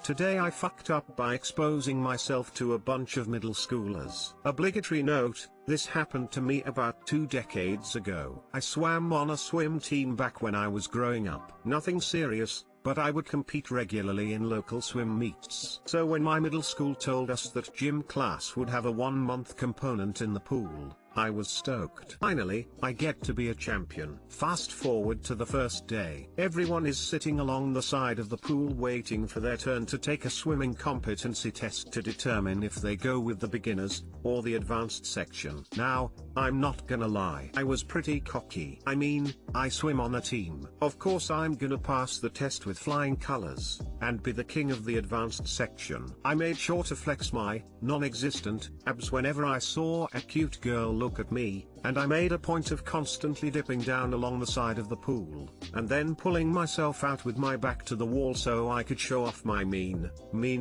Today I fucked up by exposing myself to a bunch of middle schoolers. Obligatory note, this happened to me about 2 decades ago. I swam on a swim team back when I was growing up. Nothing serious, but I would compete regularly in local swim meets. So when my middle school told us that gym class would have a 1-month component in the pool, I was stoked. Finally, I get to be a champion. Fast forward to the first day. Everyone is sitting along the side of the pool waiting for their turn to take a swimming competency test to determine if they go with the beginners, or the advanced section. Now, I'm not gonna lie. I was pretty cocky. I mean, I swim on a team. Of course I'm gonna pass the test with flying colors, and be the king of the advanced section. I made sure to flex my, non-existent, abs whenever I saw a cute girl look at me, and I made a point of constantly dipping down along the side of the pool, and then pulling myself out with my back to the wall so I could show off my mean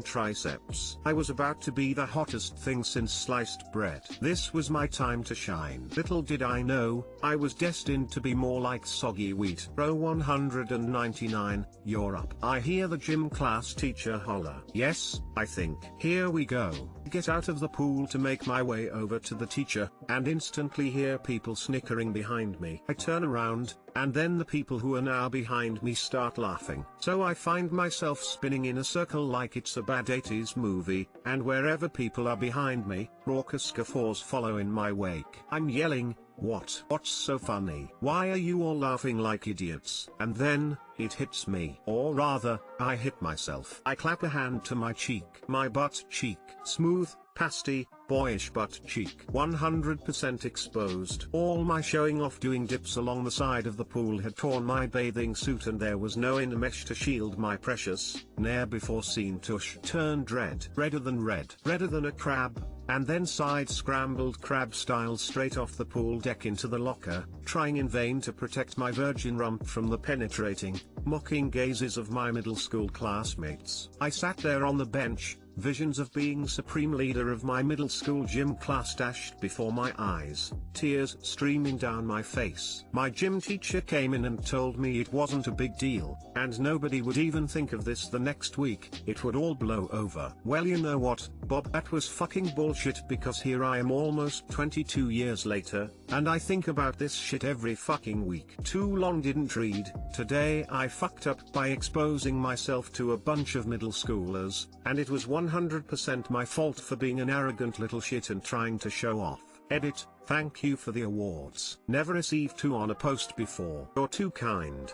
triceps. I was about to be the hottest thing since sliced bread. This was my time to shine. Little did I know, I was destined to be more like soggy wheat. Row 199, you're up. I hear the gym class teacher holler. Yes, I think. Here we go. Get out of the pool to make my way over to the teacher, and instantly hear people snickering behind me. I turn around, and then the people who are now behind me start laughing. So I find myself spinning in a circle like it's a bad 80s movie, and wherever people are behind me, raucous guffaws follow in my wake. I'm yelling, "What? What's so funny? Why are you all laughing like idiots?" And then, it hits me. Or rather, I hit myself. I clap a hand to my cheek. My butt cheek. Smooth, pasty, boyish butt cheek. 100% exposed. All my showing off doing dips along the side of the pool had torn my bathing suit, and there was no inner mesh to shield my precious, ne'er before seen tush. Turned red. Redder than red. Redder than a crab. And then side scrambled crab style straight off the pool deck into the locker, trying in vain to protect my virgin rump from the penetrating, mocking gazes of my middle school classmates. I sat there on the bench, visions of being supreme leader of my middle school gym class dashed before my eyes, tears streaming down my face. My gym teacher came in and told me it wasn't a big deal, and nobody would even think of this the next week, it would all blow over. Well, you know what, Bob, that was fucking bullshit, because here I am almost 22 years later, and I think about this shit every fucking week. Too long didn't read. Today I fucked up by exposing myself to a bunch of middle schoolers, and it was 100% my fault for being an arrogant little shit and trying to show off. Edit, thank you for the awards. Never received 2 on a post before. You're too kind.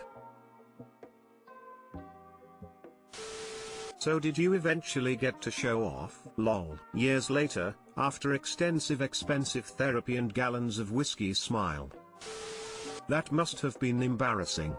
So did you eventually get to show off? Lol. Years later, after extensive expensive therapy and gallons of whiskey, smile. That must have been embarrassing.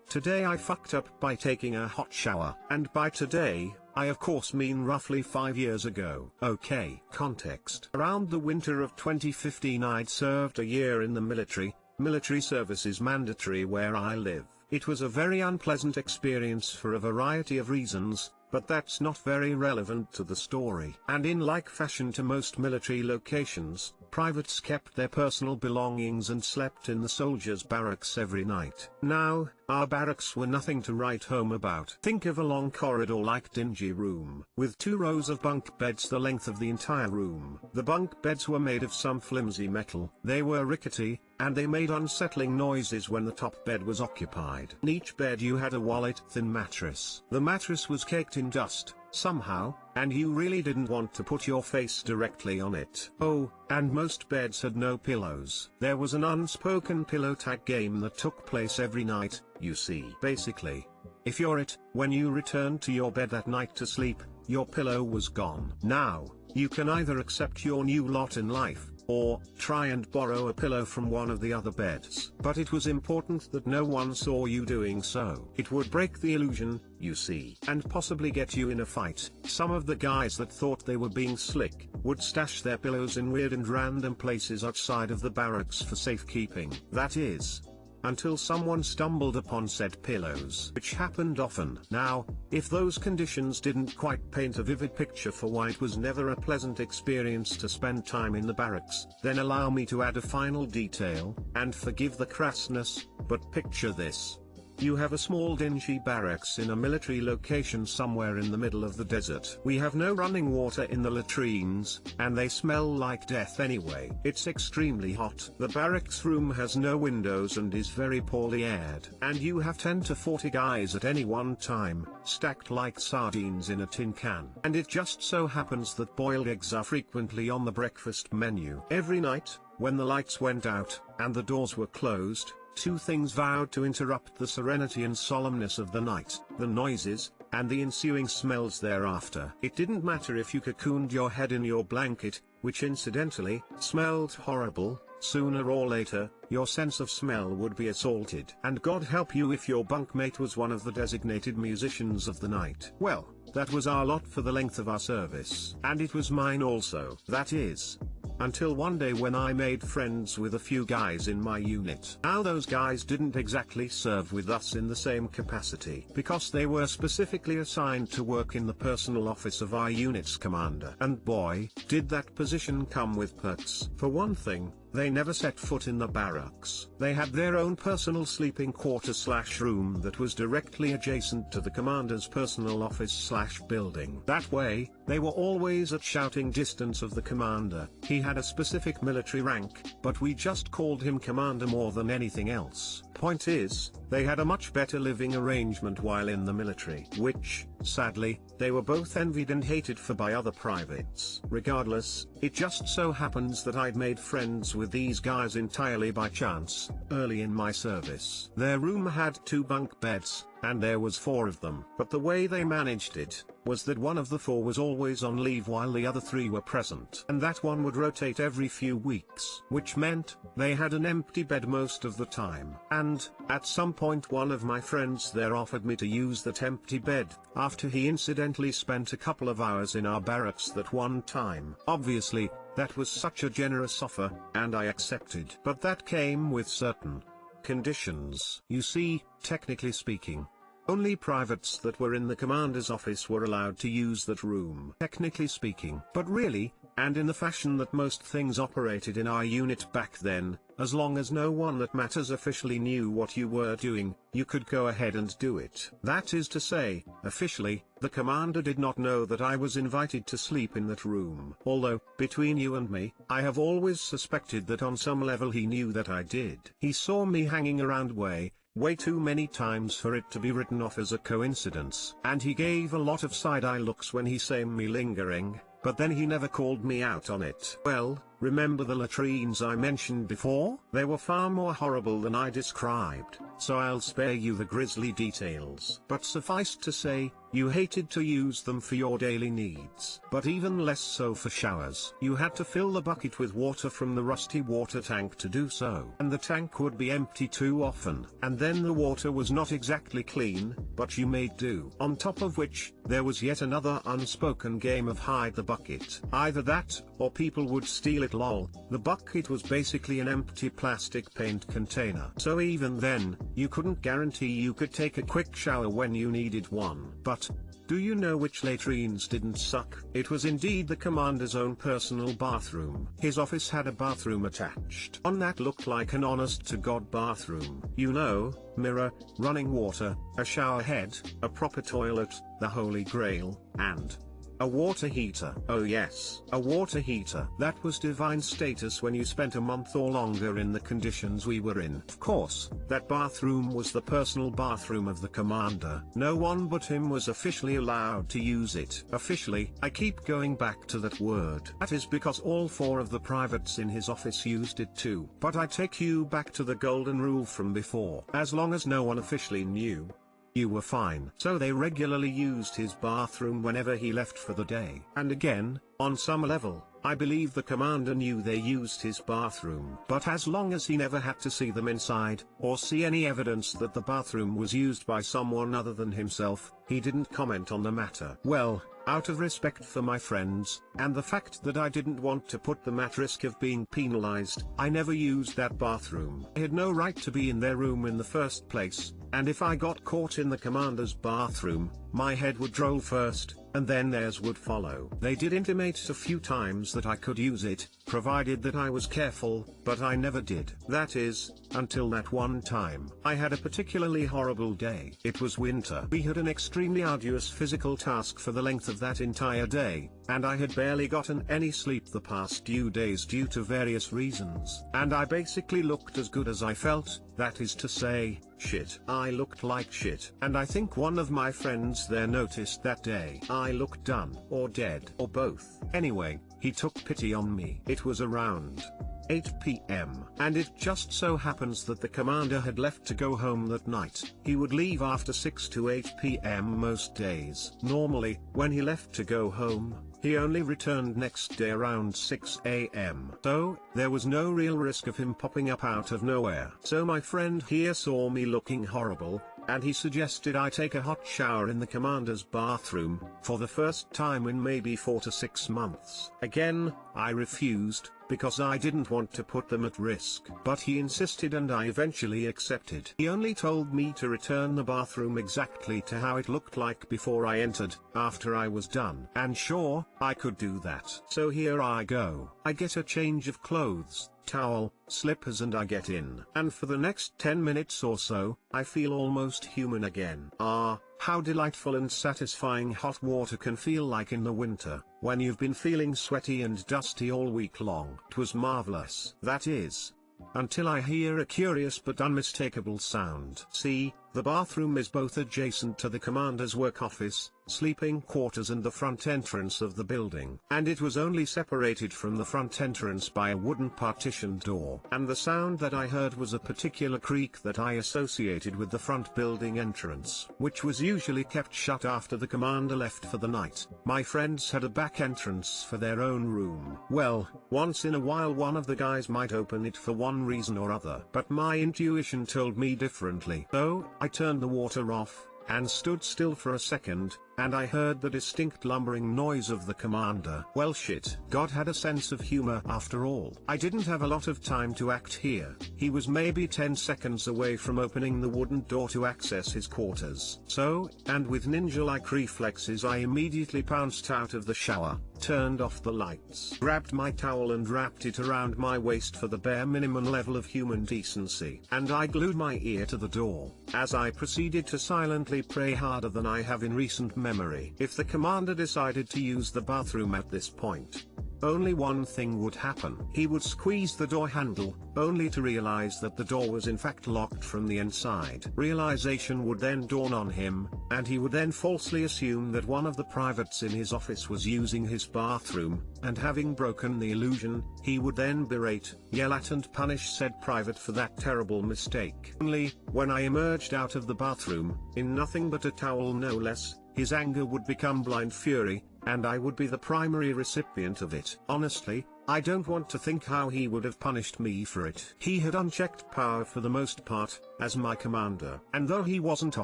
Today I fucked up by taking a hot shower. And by today, I of course mean roughly 5 years ago. Okay, context. Around the winter of 2015 I'd served a year in the military. Military service is mandatory where I live. It was a very unpleasant experience for a variety of reasons, but that's not very relevant to the story. And in like fashion to most military locations, privates kept their personal belongings and slept in the soldiers' barracks every night. Now, our barracks were nothing to write home about. Think of a long corridor-like dingy room, with 2 rows of bunk beds the length of the entire room. The bunk beds were made of some flimsy metal. They were rickety, and they made unsettling noises when the top bed was occupied. In each bed you had a wallet-thin mattress. The mattress was caked in dust, somehow, and you really didn't want to put your face directly on it. Oh, and most beds had no pillows. There was an unspoken pillow tag game that took place every night, you see. Basically, if you're it, when you returned to your bed that night to sleep, your pillow was gone. Now, you can either accept your new lot in life, or try and borrow a pillow from one of the other beds. But it was important that no one saw you doing so. It would break the illusion, you see, and possibly get you in a fight. Some of the guys that thought they were being slick would stash their pillows in weird and random places outside of the barracks for safekeeping. That is, until someone stumbled upon said pillows, which happened often. Now, if those conditions didn't quite paint a vivid picture for why it was never a pleasant experience to spend time in the barracks, then allow me to add a final detail, and forgive the crassness, but picture this. You have a small dingy barracks in a military location somewhere in the middle of the desert. We have no running water in the latrines, and they smell like death anyway. It's extremely hot. The barracks room has no windows and is very poorly aired. And you have 10 to 40 guys at any one time, stacked like sardines in a tin can. And it just so happens that boiled eggs are frequently on the breakfast menu. Every night, when the lights went out, and the doors were closed, two things vowed to interrupt the serenity and solemnness of the night: the noises, and the ensuing smells thereafter. It didn't matter if you cocooned your head in your blanket, which incidentally, smelled horrible. Sooner or later, your sense of smell would be assaulted. And God help you if your bunkmate was one of the designated musicians of the night. Well, that was our lot for the length of our service. And it was mine also. That is, until one day when I made friends with a few guys in my unit. Now those guys didn't exactly serve with us in the same capacity, because they were specifically assigned to work in the personal office of our unit's commander. And boy, did that position come with perks. For one thing, they never set foot in the barracks. They had their own personal sleeping quarter/room that was directly adjacent to the commander's personal office/building. That way, they were always at shouting distance of the commander. He had a specific military rank, but we just called him commander more than anything else. Point is, they had a much better living arrangement while in the military, which, sadly, they were both envied and hated for by other privates. Regardless, it just so happens that I'd made friends with these guys entirely by chance, early in my service. Their room had 2 bunk beds, and there was 4 of them. But the way they managed it, was that one of the 4 was always on leave while the other 3 were present. And that one would rotate every few weeks, which meant, they had an empty bed most of the time. And, at some point one of my friends there offered me to use that empty bed, after he incidentally spent a couple of hours in our barracks that one time. Obviously, that was such a generous offer, and I accepted. But that came with certain conditions. You see, technically speaking, only privates that were in the commander's office were allowed to use that room. Technically speaking. But really, and in the fashion that most things operated in our unit back then, as long as no one that matters officially knew what you were doing, you could go ahead and do it. That is to say, officially, the commander did not know that I was invited to sleep in that room. Although, between you and me, I have always suspected that on some level he knew that I did. He saw me hanging around way too many times for it to be written off as a coincidence. And he gave a lot of side-eye looks when he saw me lingering, but then he never called me out on it. Well, remember the latrines I mentioned before? They were far more horrible than I described, so I'll spare you the grisly details. But suffice to say, you hated to use them for your daily needs. But even less so for showers. You had to fill the bucket with water from the rusty water tank to do so. And the tank would be empty too often. And then the water was not exactly clean, but you made do. On top of which, there was yet another unspoken game of hide the bucket. Either that, or people would steal it. Lol. The bucket was basically an empty plastic paint container. So even then, you couldn't guarantee you could take a quick shower when you needed one. But, do you know which latrines didn't suck? It was indeed the commander's own personal bathroom. His office had a bathroom attached. On that looked like an honest-to-God bathroom. You know, mirror, running water, a shower head, a proper toilet, the holy grail, and a water heater. Oh yes, a water heater. That was divine status when you spent a month or longer in the conditions we were in. Of course, that bathroom was the personal bathroom of the commander. No one but him was officially allowed to use it. Officially, I keep going back to that word. That is because all 4 of the privates in his office used it too. But I take you back to the golden rule from before. As long as no one officially knew, you were fine. So they regularly used his bathroom whenever he left for the day. And again, on some level, I believe the commander knew they used his bathroom. But as long as he never had to see them inside, or see any evidence that the bathroom was used by someone other than himself, he didn't comment on the matter. Well, out of respect for my friends, and the fact that I didn't want to put them at risk of being penalized, I never used that bathroom. I had no right to be in their room in the first place, and if I got caught in the commander's bathroom, my head would roll first, and then theirs would follow. They did intimate a few times that I could use it, provided that I was careful, but I never did. That is, until that one time. I had a particularly horrible day. It was winter. We had an extremely arduous physical task for the length of that entire day, and I had barely gotten any sleep the past few days due to various reasons. And I basically looked as good as I felt, that is to say, shit. I looked like shit. And I think one of my friends there noticed that day. I looked done, or dead, or both. Anyway, he took pity on me. It was around 8 p.m. and it just so happens that the commander had left to go home that night. He would leave after 6 to 8 p.m. most days. Normally, when he left to go home, he only returned next day around 6 a.m. So, there was no real risk of him popping up out of nowhere. So my friend here saw me looking horrible, and he suggested I take a hot shower in the commander's bathroom, for the first time in maybe 4 to 6 months. Again, I refused, because I didn't want to put them at risk. But he insisted and I eventually accepted. He only told me to return the bathroom exactly to how it looked like before I entered, after I was done. And sure, I could do that. So here I go. I get a change of clothes, towel, slippers and I get in. And for the next 10 minutes or so, I feel almost human again. How delightful and satisfying hot water can feel like in the winter, when you've been feeling sweaty and dusty all week long. It was marvelous. That is, until I hear a curious but unmistakable sound. See, the bathroom is both adjacent to the commander's work office, sleeping quarters and the front entrance of the building. And it was only separated from the front entrance by a wooden partitioned door. And the sound that I heard was a particular creak that I associated with the front building entrance, which was usually kept shut after the commander left for the night. My friends had a back entrance for their own room. Well, once in a while one of the guys might open it for one reason or other, but my intuition told me differently. So, I turned the water off, and stood still for a second, and I heard the distinct lumbering noise of the commander. Well shit. God had a sense of humor after all. I didn't have a lot of time to act here. He was maybe 10 seconds away from opening the wooden door to access his quarters. So, and with ninja-like reflexes I immediately pounced out of the shower, turned off the lights, grabbed my towel and wrapped it around my waist for the bare minimum level of human decency. And I glued my ear to the door, as I proceeded to silently pray harder than I have in recent memory. If the commander decided to use the bathroom at this point, only one thing would happen. He would squeeze the door handle, only to realize that the door was in fact locked from the inside. Realization would then dawn on him, and he would then falsely assume that one of the privates in his office was using his bathroom, and having broken the illusion, he would then berate, yell at and punish said private for that terrible mistake. Only, when I emerged out of the bathroom, in nothing but a towel no less, his anger would become blind fury, and I would be the primary recipient of it. Honestly, I don't want to think how he would have punished me for it. He had unchecked power for the most part, as my commander. And though he wasn't a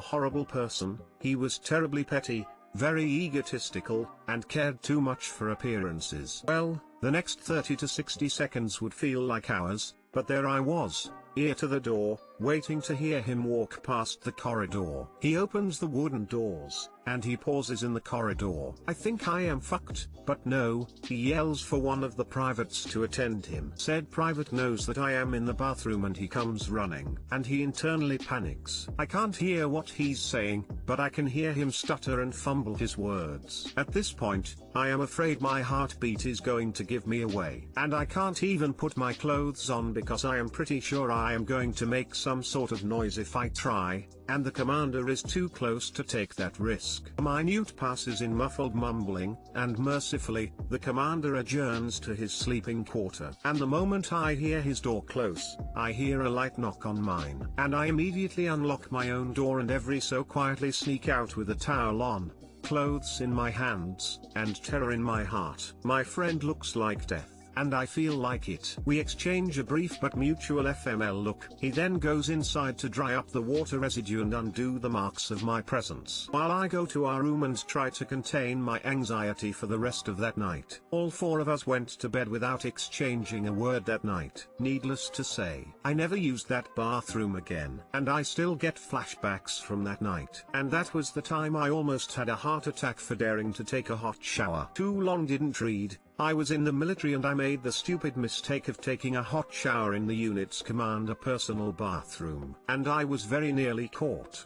horrible person, he was terribly petty, very egotistical, and cared too much for appearances. Well, the next 30 to 60 seconds would feel like hours, but there I was, ear to the door, waiting to hear him walk past the corridor. He opens the wooden doors, and he pauses in the corridor. I think I am fucked, but no, he yells for one of the privates to attend him. Said private knows that I am in the bathroom and he comes running, and he internally panics. I can't hear what he's saying, but I can hear him stutter and fumble his words. At this point, I am afraid my heartbeat is going to give me away, and I can't even put my clothes on because I am pretty sure I am going to make some sort of noise if I try, and the commander is too close to take that risk. A minute passes in muffled mumbling, and mercifully, the commander adjourns to his sleeping quarter. And the moment I hear his door close, I hear a light knock on mine, and I immediately unlock my own door and every so quietly sneak out with a towel on, clothes in my hands, and terror in my heart. My friend looks like death, and I feel like it. We exchange a brief but mutual FML look. He then goes inside to dry up the water residue and undo the marks of my presence, while I go to our room and try to contain my anxiety for the rest of that night. All four of us went to bed without exchanging a word that night. Needless to say, I never used that bathroom again, and I still get flashbacks from that night. And that was the time I almost had a heart attack for daring to take a hot shower. Too long didn't read. I was in the military and I made the stupid mistake of taking a hot shower in the unit's commander personal bathroom, and I was very nearly caught.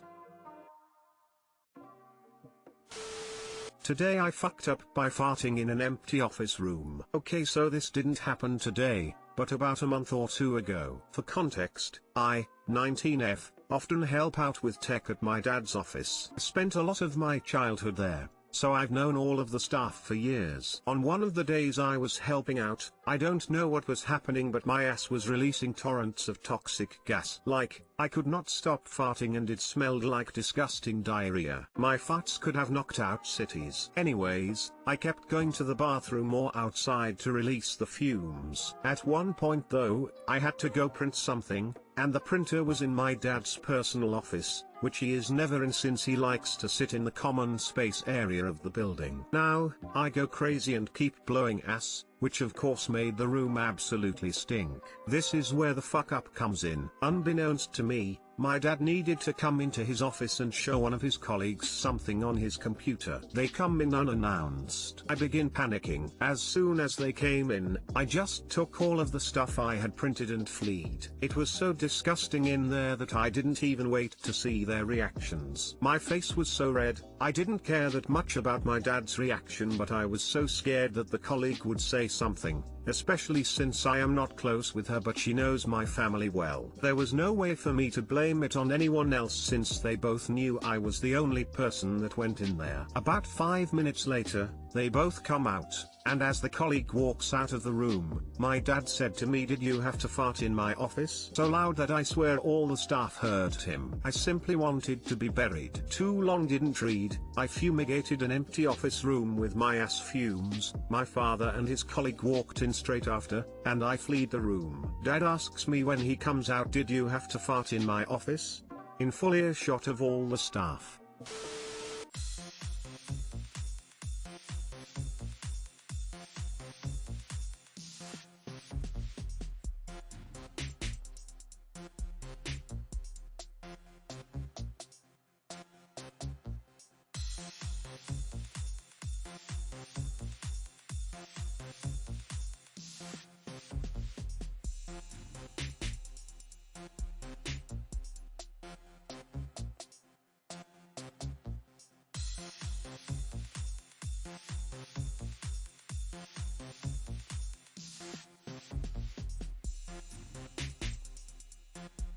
Today I fucked up by farting in an empty office room. Okay, so this didn't happen today, but about a month or two ago. For context, I, 19F, often help out with tech at my dad's office. I spent a lot of my childhood there, so I've known all of the staff for years. On one of the days I was helping out, I don't know what was happening, but my ass was releasing torrents of toxic gas. Like, I could not stop farting and it smelled like disgusting diarrhea. My farts could have knocked out cities. Anyways, I kept going to the bathroom or outside to release the fumes. At one point though, I had to go print something, and the printer was in my dad's personal office, which he is never in since he likes to sit in the common space area of the building. Now, I go crazy and keep blowing ass, which of course made the room absolutely stink. This is where the fuck up comes in. Unbeknownst to me, my dad needed to come into his office and show one of his colleagues something on his computer. They come in unannounced. I begin panicking. As soon as they came in, I just took all of the stuff I had printed and fled. It was so disgusting in there that I didn't even wait to see their reactions. My face was so red, I didn't care that much about my dad's reaction, but I was so scared that the colleague would say something, especially since I am not close with her but she knows my family well. There was no way for me to blame it on anyone else since they both knew I was the only person that went in there. About 5 minutes later, they both come out, and as the colleague walks out of the room, my dad said to me, "Did you have to fart in my office?" So loud that I swear all the staff heard him. I simply wanted to be buried. Too long didn't read. I fumigated an empty office room with my ass fumes. My father and his colleague walked in straight after, and I fled the room. Dad asks me when he comes out, "Did you have to fart in my office?" In full earshot of all the staff.